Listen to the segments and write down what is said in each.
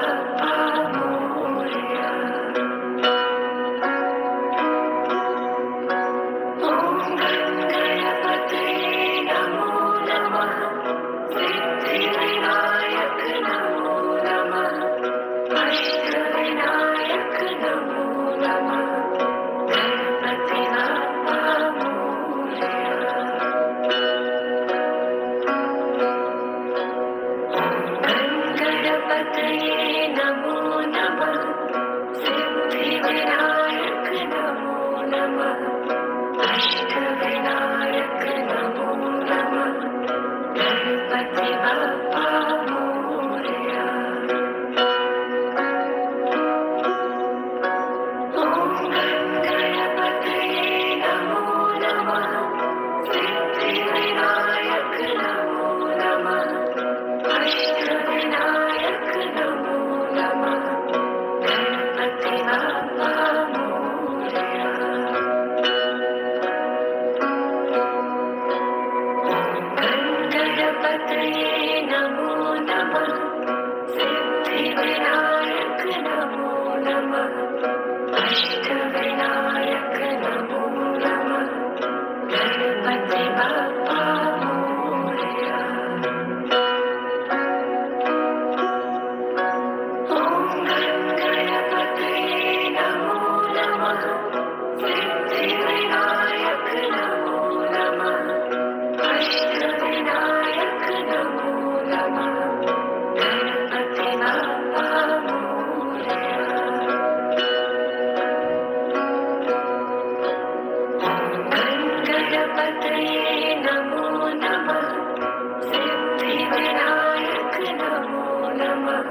बाप्पा मोरया। ॐ गणपतये नमो नमः। सिद्धिविनायक नमो नमः। अष्टविनायक नमो नमः। गणपति बाप्पा मोरया। गणपतये नमो नमः। सिद्धिविनायक नमो नमः। अष्टविनायक नमो नमः। गणपति बाप्पा मोरया। ॐ गणपतये नमो नमः। सिद्धिविनायक नमो नमः। अष्टविनायक नमो नमः। गणपति बाप्पा मोरया। गणपतये नमो नमः। सिद्धिविनायक नमो नमः। अष्टविनायक नमो नमः। गणपति बाप्पा मोरया। ॐ गणपतये नमो नमः। सिद्धिविनायक नमो नमः। अष्टविनायक नमो नमः। गणपति बाप्पा मोरया। गणपतये नमो नमः। सिद्धिविनायक नमो नमः।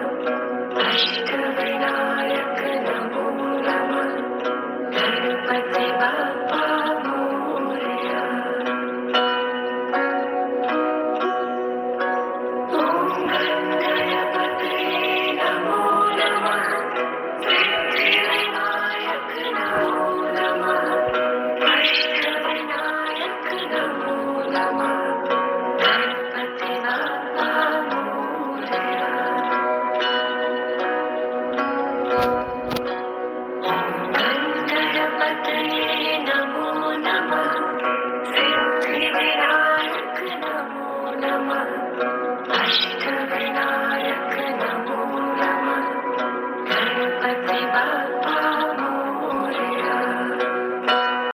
अष्टविनायक नमो नमः। गणपति बाप्पा मोरया। ॐ गणपतये नमो नमः। सिद्धिविनायक नमो नमः। अष्टविनायक नमो नमः। गणपति बाप्पा मोरया। गणपतये नमो नमः। सिद्धिविनायक नमो नमः। अष्टविनायक नमो नमः। गणपति बाप्पा